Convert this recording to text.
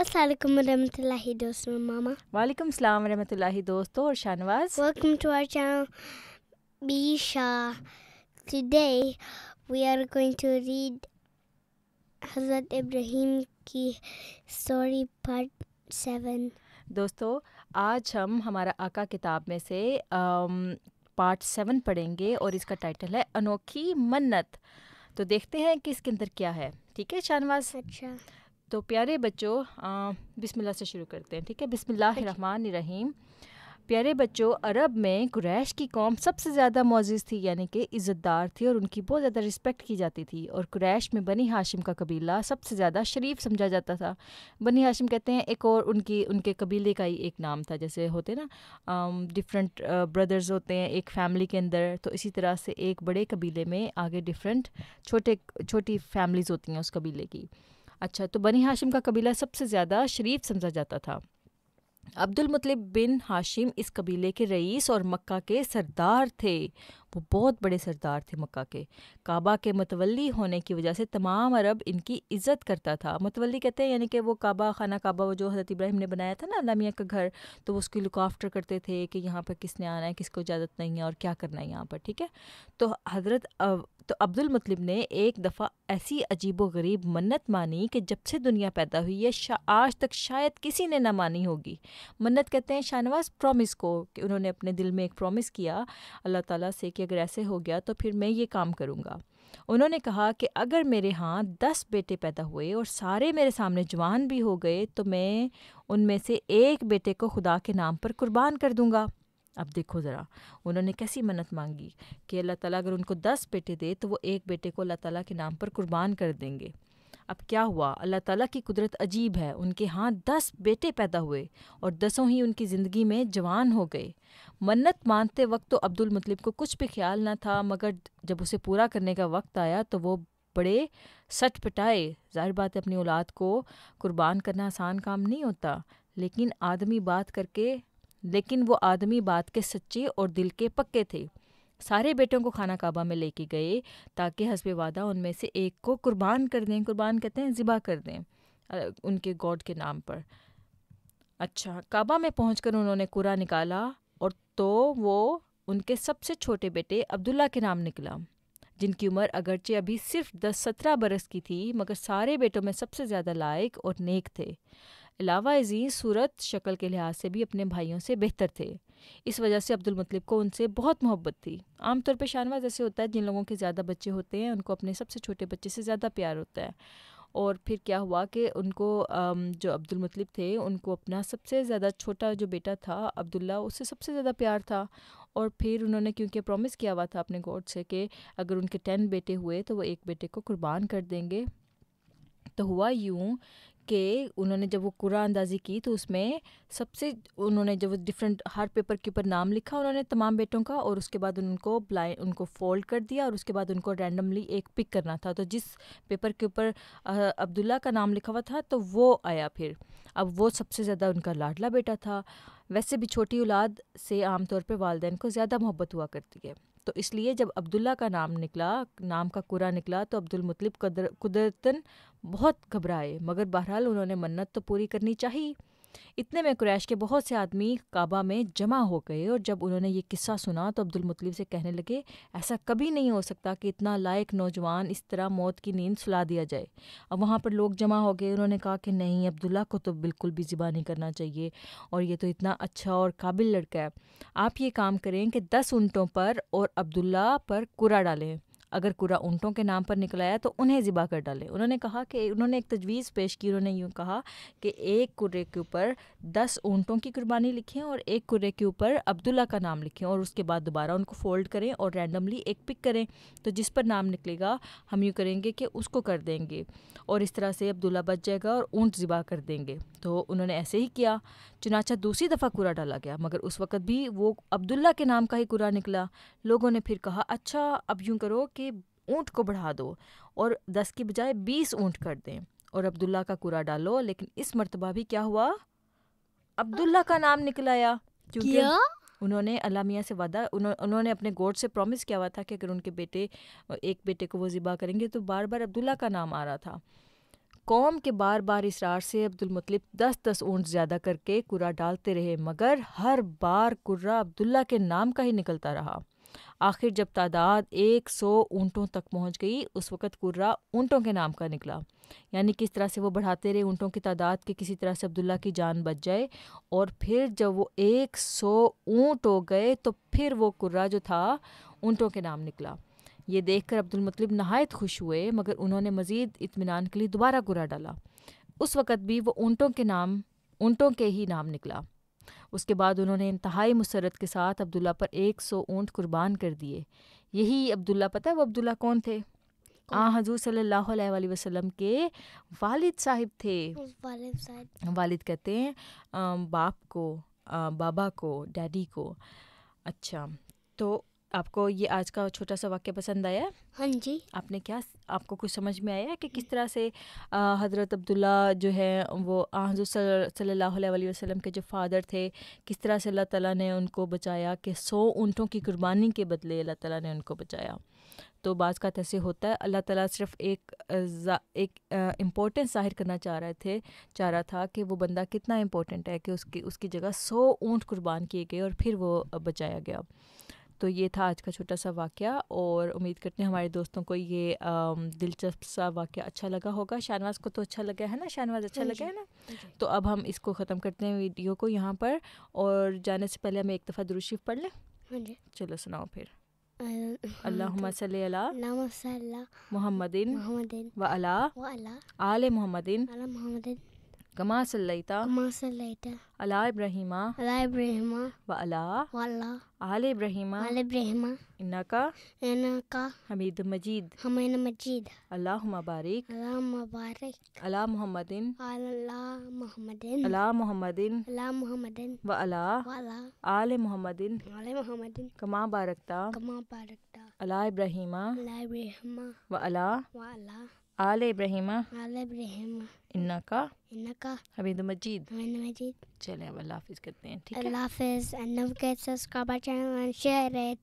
السلام علیکم ورحمۃ اللہ دوستوں ماما. وعلیکم السلام ورحمۃ اللہ دوستوں اور Shahnawaz. Welcome to our channel Bisha. Today we are going to read حضرت ابراہیم کی story part 7. دوستوں آج ہم ہمارا آقا کتاب میں سے پارٹ 7 پڑھیں گے اور اس کا ٹائٹل ہے انوکھی منت. تو دیکھتے ہیں کہ اس کے اندر کیا ہے. ٹھیک ہے شاہنواز؟ اچھا. تو پیارے بچوں بسم اللہ سے شروع کرتے ہیں. ٹھیک ہے، بسم اللہ الرحمن الرحیم. پیارے بچوں، عرب میں قریش کی قوم سب سے زیادہ معزز تھی، یعنی کہ عزت دار تھی اور ان کی بہت زیادہ رسپیکٹ کی جاتی تھی. اور قریش میں بنی ہاشم کا قبیلہ سب سے زیادہ شریف سمجھا جاتا تھا. بنی ہاشم کہتے ہیں ایک اور ان کے قبیلے کا ہی ایک نام تھا. جیسے ہوتے نا ڈفرینٹ بردرز ہوتے ہیں ایک فیملی کے اندر، تو اسی طرح سے ایک بڑے قبیلے میں آگے ڈفرینٹ چھوٹی فیملیز ہوتی ہیں اس قبیلے کی. اچھا، تو بنی ہاشم کا قبیلہ سب سے زیادہ شریف سمجھا جاتا تھا. عبد المطلب بن ہاشم اس قبیلے کے رئیس اور مکہ کے سردار تھے. وہ بہت بڑے سردار تھے مکہ کے. کعبہ کے متولی ہونے کی وجہ سے تمام عرب ان کی عزت کرتا تھا. متولی کہتے ہیں یعنی کہ وہ کعبہ، خانہ کعبہ وہ جو حضرت ابراہیم نے بنایا تھا نا لامیہ کا گھر، تو وہ اس کی لک آفٹر کرتے تھے کہ یہاں پر کس نے آنا ہے، کس کو اجازت نہیں ہے اور کیا کرنا ہے یہاں پر. ٹھیک ہے، تو عبد المطلب نے ایک دفعہ ایسی عجیب و غریب منت مانی کہ جب سے دنیا پیدا ہوئی ہے آج تک شاید کسی نے نہ مانی ہوگی. منت کہتے ہیں شاہنواز پرومس کو، کہ انہوں نے اپنے دل میں ایک پرومس کیا اللہ تعالیٰ سے کہ اگر ایسے ہو گیا تو پھر میں یہ کام کروں گا. انہوں نے کہا کہ اگر میرے ہاں 10 بیٹے پیدا ہوئے اور سارے میرے سامنے جوان بھی ہو گئے تو میں ان میں سے ایک بیٹے کو خدا کے نام پر قربان کر دوں گا. اب دیکھو ذرا انہوں نے کیسی منت مانگی کہ اللہ تعالیٰ اگر ان کو 10 بیٹے دے تو وہ ایک بیٹے کو اللہ تعالیٰ کے نام پر قربان کر دیں گے. اب کیا ہوا، اللہ تعالیٰ کی قدرت عجیب ہے. ان کے ہاں 10 بیٹے پیدا ہوئے اور 10 ہی ان کی زندگی میں جوان ہو گئے. منت مانتے وقت تو عبد المطلب کو کچھ بھی خیال نہ تھا، مگر جب اسے پورا کرنے کا وقت آیا تو وہ بڑے سٹ پٹائے. ظاہر بات ہے اپنی اولاد کو قربان کرنا آسان کام نہیں ہوتا، لیکن وہ آدمی بات کے سچے اور دل کے پکے تھے. سارے بیٹوں کو خانہ کعبہ میں لے کے گئے تاکہ حسب وعدہ ان میں سے ایک کو قربان کر دیں. قربان کہتے ہیں ذبح کر دیں ان کے گاڈ کے نام پر. اچھا، کعبہ میں پہنچ کر انہوں نے قرعہ نکالا اور تو وہ ان کے سب سے چھوٹے بیٹے عبداللہ کے نام نکلا، جن کی عمر اگرچہ ابھی صرف 10-17 برس کی تھی مگر سارے بیٹوں میں سب سے زیادہ لائق اور نیک تھے. علاوہ ازیں صورت شکل کے لحاظ سے بھی اپنے بھائیوں سے بہتر تھے. اس وجہ سے عبد المطلب کو ان سے بہت محبت تھی. عام طور پہ شاہنواز ایسے ہوتا ہے جن لوگوں کے زیادہ بچے ہوتے ہیں ان کو اپنے سب سے چھوٹے بچے سے زیادہ پیار ہوتا ہے. اور پھر کیا ہوا کہ ان کو جو عبد المطلب تھے ان کو اپنا سب سے زیادہ چھوٹا جو بیٹا تھا عبداللہ، اس سے سب سے زیادہ پیار تھا. اور پھر انہوں نے کیونکہ پرومس کیا ہوا تھا اپنے گاڈ سے کہ اگر ان کے 10 بیٹے ہوئے تو وہ ایک بیٹے کو قربان کر دیں گے. تو ہوا یوں کہ انہوں نے جب وہ قرعہ اندازی کی تو اس میں انہوں نے جب ڈفرینٹ ہر پیپر کے اوپر نام لکھا انہوں نے تمام بیٹوں کا، اور اس کے بعد ان کو فولڈ کر دیا اور اس کے بعد ان کو رینڈملی ایک پک کرنا تھا. تو جس پیپر کے اوپر عبداللہ کا نام لکھا ہوا تھا تو وہ آیا. پھر اب وہ سب سے زیادہ ان کا لاڈلا بیٹا تھا. ویسے بھی چھوٹی اولاد سے عام طور پہ والدین کو زیادہ محبت ہوا کرتی ہے، تو اس لیے جب عبداللہ کا نام کا قرعہ نکلا تو عبد المطلب قدرتاً بہت گھبرائے، مگر بہرحال انہوں نے منت تو پوری کرنی چاہیے. اتنے میں قریش کے بہت سے آدمی کعبہ میں جمع ہو گئے اور جب انہوں نے یہ قصہ سنا تو عبد المطلب سے کہنے لگے ایسا کبھی نہیں ہو سکتا کہ اتنا لائق نوجوان اس طرح موت کی نیند سلا دیا جائے. اب وہاں پر لوگ جمع ہو گئے. انہوں نے کہا کہ نہیں، عبداللہ کو تو بالکل بھی ذبح نہیں کرنا چاہیے اور یہ تو اتنا اچھا اور قابل لڑکا ہے. آپ یہ کام کریں کہ 10 اونٹوں پر اور عبداللہ پر قرعہ ڈالیں. اگر قرعہ اونٹوں کے نام پر نکلایا تو انہیں ذبح کر ڈالیں. انہوں نے کہا کہ انہوں نے ایک تجویز پیش کی. انہوں نے یوں کہا کہ ایک قرعے کے اوپر 10 اونٹوں کی قربانی لکھیں اور ایک قرعے کے اوپر عبداللہ کا نام لکھیں اور اس کے بعد دوبارہ ان کو فولڈ کریں اور رینڈملی ایک پک کریں. تو جس پر نام نکلے گا ہم یوں کریں گے کہ اس کو کر دیں گے اور اس طرح سے عبداللہ بچ جائے گا اور اونٹ ذبح کر دیں گے. تو انہوں نے ایسے ہی کیا. چنانچہ دوسری دفعہ قرعہ ڈالا گیا مگر اس وقت بھی وہ عبداللہ کے نام کا ہی قرعہ نکلا. لوگوں نے پھر کہا اچھا اب یوں کرو کہ اونٹ کو بڑھا دو اور 10 کی بجائے 20 اونٹ کر دیں اور عبداللہ کا قرعہ ڈالو. لیکن اس مرتبہ بھی کیا ہوا، عبداللہ کا نام نکل آیا کیونکہ انہوں نے اللہ میاں سے وعدہ، انہوں نے اپنے گوڈ سے پرومس کیا ہوا تھا کہ اگر ان کے ایک بیٹے کو وہ ذبح کریں گے تو بار بار عبداللہ کا نام آ رہا تھا. قوم کے بار بار اصرار سے عبدالمطلب 10 اونٹ زیادہ کر کے کرہ ڈالتے رہے، مگر ہر بار کرہ عبداللہ کے نام کا ہی نکلتا رہا۔ آخر جب تعداد 100 اونٹوں تک پہنچ گئی، اس وقت کرہ اونٹوں کے نام کا نکلا، یعنی کس طرح سے وہ بڑھاتے رہے اونٹوں کی تعداد کہ کسی طرح سے عبداللہ کی جان بچ جائے، اور پھر جب وہ 100 اونٹ ہو گئے تو پھر وہ کرہ جو تھا اونٹوں کے نام نکلا۔ یہ دیکھ کر عبدالمطلب نہایت خوش ہوئے، مگر انہوں نے مزید اطمینان کے لیے دوبارہ کرہ ڈالا۔ اس وقت بھی وہ اونٹوں کے ہی نام نکلا۔ اس کے بعد انہوں نے انتہائی مسرت کے ساتھ عبداللہ پر 100 اونٹ قربان کر دیے۔ یہی عبداللہ، پتہ ہے وہ عبداللہ کون تھے؟ حضور صلی اللہ علیہ وآلہ وسلم کے والد صاحب تھے۔ والد کہتے ہیں باپ کو، بابا کو، ڈیڈی کو۔ اچھا، تو آپ کو یہ آج کا چھوٹا سا واقعہ پسند آیا ہے؟ ہاں جی۔ آپ کو کچھ سمجھ میں آیا کہ کس طرح سے حضرت عبداللہ جو ہے وہ حضور صلی اللہ علیہ وآلہ وسلم کے جو فادر تھے، کس طرح سے اللہ تعالیٰ نے ان کو بچایا، کہ 100 اونٹوں کی قربانی کے بدلے اللہ تعالیٰ نے ان کو بچایا۔ تو بعض کا ایسے ہوتا ہے، اللہ تعالیٰ صرف ایک امپورٹنس ظاہر کرنا چاہ رہا تھا کہ وہ بندہ کتنا امپورٹنٹ ہے، کہ اس کی جگہ 100 اونٹ قربان کیے گئے اور پھر وہ بچایا گیا۔ تو یہ تھا آج کا چھوٹا سا واقعہ، اور امید کرتے ہیں ہمارے دوستوں کو یہ دلچسپ سا واقعہ اچھا لگا ہوگا۔ شاہنواز کو تو اچھا لگا ہے نا؟ شاہنواز اچھا لگا ہے نا؟ تو اب ہم اس کو ختم کرتے ہیں ویڈیو کو یہاں پر، اور جانے سے پہلے ہمیں ایک دفعہ درود شریف پڑھ لیں۔ چلو سناؤ پھر۔ اللہم صلی علی محمد و علی آل محمد کما صلیت علی ابراہیم و علی آل ابراہیم انکا حمید مجید۔ اللہم بارک علی محمد و علی آل محمد کما بارکتا علی ابراہیم و علی آل ابراہیم انکا حمید مجید۔ چلیں اب اللہ حافظ کرتے ہیں، ٹھیک ہے؟ اللہ حافظ، and don't forget to subscribe our channel and share it.